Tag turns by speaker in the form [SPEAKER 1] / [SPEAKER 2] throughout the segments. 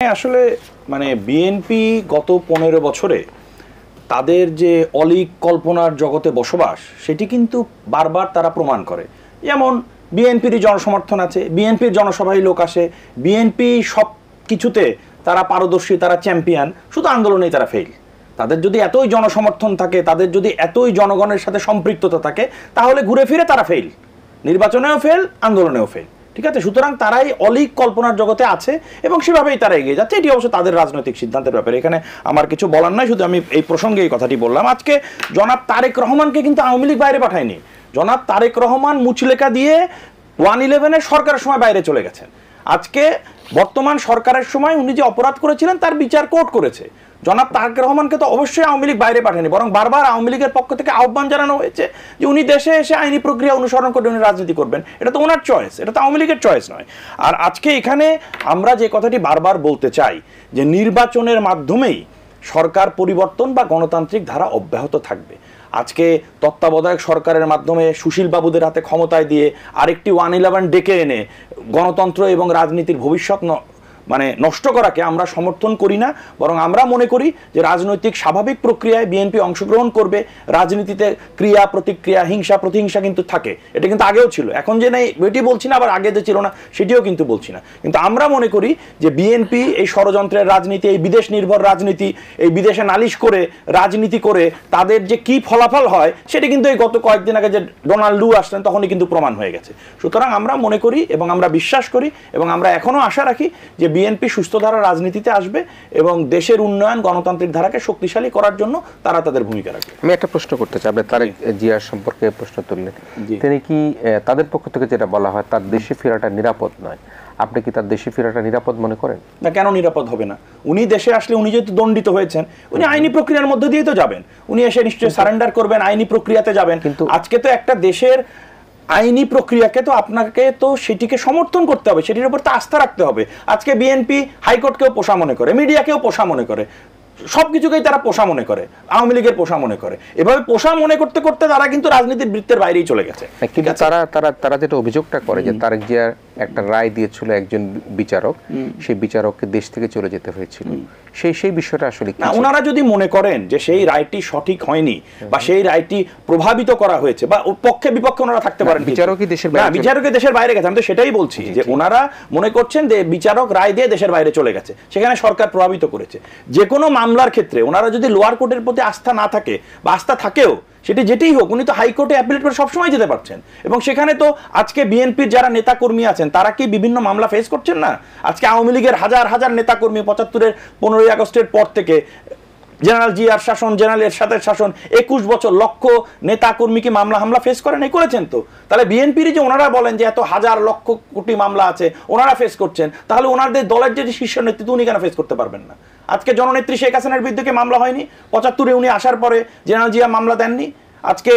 [SPEAKER 1] আসলে মানে বিএনপি গত 15 বছরে তাদের যে অলীক কল্পনার জগতে বসবাস সেটি কিন্তু বারবার তারা প্রমাণ করে। যেমন বিএনপির জনসমর্থন আছে, বিএনপির জনসভায় লোক আসে, বিএনপি সব কিছুতে তারা পারদর্শী, তারা চ্যাম্পিয়ন, শুধু আন্দোলনেই তারা ফেল। তাদের যদি এতই জনসমর্থন থাকে, তাদের যদি এতই জনগণের সাথে সম্পৃক্ততা থাকে, তাহলে ঘুরে ফিরে তারা ফেল, নির্বাচনেও ফেল, আন্দোলনেও ফেল। ঠিক আছে, সুতরাং তারাই অলীক কল্পনার জগতে আছে এবং সেভাবেই তারা এগিয়ে যাচ্ছে। এটি অবশ্য তাদের রাজনৈতিক সিদ্ধান্তের ব্যাপারে, এখানে আমার কিছু বলার নাই, শুধু আমি এই প্রসঙ্গে এই কথাটি বললাম। আজকে জনাব তারেক রহমানকে কিন্তু আওয়ামী লীগ বাইরে পাঠায়নি। জনাব তারেক রহমান মুচলেখা দিয়ে 111-এর সরকারের সময় বাইরে চলে গেছেন। আজকে বর্তমান সরকারের সময় উনি যে অপরাধ করেছিলেন তার বিচার কোর্ট করেছে। জনাব তারেক রহমানকে তো অবশ্যই আওয়ামী লীগ বাইরে পাঠায়নি, বরং বারবার আওয়ামী লীগের পক্ষ থেকে আহ্বান জানানো হয়েছে যে উনি দেশে এসে আইনি প্রক্রিয়া অনুসরণ করে উনি রাজনীতি করবেন। এটা তো ওনার চয়েস, এটা তো আওয়ামী লীগের চয়েস নয়। আর আজকে এখানে আমরা যে কথাটি বারবার বলতে চাই যে নির্বাচনের মাধ্যমেই সরকার পরিবর্তন বা গণতান্ত্রিক ধারা অব্যাহত থাকবে। আজকে তত্ত্বাবধায়ক সরকারের মাধ্যমে সুশীল বাবুদের হাতে ক্ষমতায় দিয়ে আরেকটি 111 ডেকে এনে গণতন্ত্র এবং রাজনীতির ভবিষ্যৎ নষ্ট করাকে আমরা সমর্থন করি না, বরং আমরা মনে করি যে রাজনৈতিক স্বাভাবিক প্রক্রিয়ায় বিএনপি অংশগ্রহণ করবে। রাজনীতিতে ক্রিয়া প্রতিক্রিয়া, হিংসা প্রতিহিংসা কিন্তু থাকে, এটা কিন্তু আগেও ছিল, এখন যে নেই এটি বলছি না, আবার আগে যে ছিল না সেটিও কিন্তু বলছি না। কিন্তু আমরা মনে করি যে বিএনপি এই ষড়যন্ত্রের রাজনীতি, এই বিদেশ নির্ভর রাজনীতি, এই বিদেশে নালিশ করে রাজনীতি করে তাদের যে কি ফলাফল হয় সেটি কিন্তু এই গত কয়েকদিন আগে যে ডোনাল্ড লু আসলেন তখনই কিন্তু প্রমাণ হয়ে গেছে। সুতরাং আমরা মনে করি এবং আমরা বিশ্বাস করি এবং আমরা এখনো আশা রাখি যে বিএনপি সুস্থ ধারা রাজনীতিতে আসবে এবং দেশের উন্নয়ন গণতান্ত্রিক ধারাকে শক্তিশালী করার জন্য তারা তাদের ভূমিকা রাখবে।
[SPEAKER 2] আমি একটা প্রশ্ন করতে চাই, আপনি তারেক জিয়ার সম্পর্কে প্রশ্ন তুললেন, তিনি কি তাদের পক্ষ থেকে যেটা বলা হয় তার দেশে ফেরাটা নিরাপদ নয়, আপনি কি তার দেশে ফেরাটা নিরাপদ মনে করেন?
[SPEAKER 1] না, কেন নিরাপদ হবে না? উনি দেশে আসলে উনি যেহেতু দণ্ডিত হয়েছেন, উনি আইনি প্রক্রিয়ার মধ্যে দিয়ে তো যাবেন, উনি এসে নিশ্চয়ই সারেন্ডার করবেন, আইনি প্রক্রিয়াতে যাবেন। কিন্তু আজকে তো একটা দেশের আইনি প্রক্রিয়াকে তো আপনাকে তো সেটিকে সমর্থন করতে হবে, সেটির উপর তো আস্থা রাখতে হবে। আজকে বিএনপি হাইকোর্টকেও পোষা মনে করে, মিডিয়াকেও পোষা মনে করে, সবকিছুকেই তারা পোষা মনে করে, আওয়ামী লীগের পোষা মনে করে। এভাবে পোষা মনে করতে করতে তারা কিন্তু রাজনীতির বৃত্তের বাইরেই চলে গেছে।
[SPEAKER 2] কিন্তু তারা যেটা অভিযোগটা করে যে তারেক জিয়ার একটা রায় দিয়েছিল একজন বিচারক, সেই বিচারককে দেশ থেকে চলে যেতে হয়েছিল, সেই বিষয়টা আসলে
[SPEAKER 1] না, ওনারা যদি মনে করেন যে সেই রায়টি সঠিক হয়নি বা সেই রায়টি প্রভাবিত করা হয়েছে বা পক্ষে বিপক্ষে ওনারা থাকতে পারেন,
[SPEAKER 2] বিচারকই
[SPEAKER 1] দেশের বাইরে গেছে, আমি তো সেটাই বলছি যে ওনারা মনে করছেন যে বিচারক রায় দিয়ে দেশের বাইরে চলে গেছে, সেখানে সরকার প্রভাবিত করেছে। যে কোনো মামলার ক্ষেত্রে ওনারা যদি লোয়ার কোর্টের প্রতি আস্থা না থাকে বা আস্থা থাকেও, সেটি যেটাই হোক, উনি তো হাইকোর্টে অ্যাপিলেট করে সবসময় যেতে পারছেন। এবং সেখানে তো আজকে বিএনপির যারা নেতা কর্মী আছেন তারা কি বিভিন্ন মামলা ফেস করছেন না? আজকে আওয়ামী লীগের হাজার হাজার নেতা কর্মী 75-এর 15ই আগস্টের পর থেকে জেনারেল জিয়ার শাসন, জেনারেল এরশাদের শাসন, 21 বছর লক্ষ নেতা কর্মী কি মামলা হামলা ফেস করেন? এই করেছেন তো। তাহলে বিএনপির যে ওনারা বলেন যে এত হাজার লক্ষ কোটি মামলা আছে ওনারা ফেস করছেন, তাহলে ওনাদের দলের যে শীর্ষ নেতৃত্ব উনি কেন ফেস করতে পারবেন না? আজকে জননেত্রী শেখ হাসিনার বিরুদ্ধে মামলা হয়নি? 75-এ উনি আসার পরে জেনারেল জিয়া মামলা দেননি? আজকে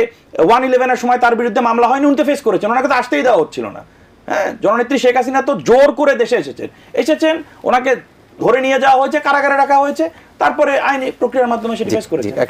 [SPEAKER 1] 111-এর সময় তার বিরুদ্ধে মামলা হয়নি, উনি তো ফেস করেছেন, ওনাকে তো আসতেই দেওয়া হচ্ছিল না। হ্যাঁ, জননেত্রী শেখ হাসিনা তো জোর করে দেশে এসেছেন, ওনাকে ধরে নিয়ে যাওয়া হয়েছে, কারাগারে রাখা হয়েছে, তারপরে আইনি প্রক্রিয়ার মাধ্যমে সেটি ফেস করেছে।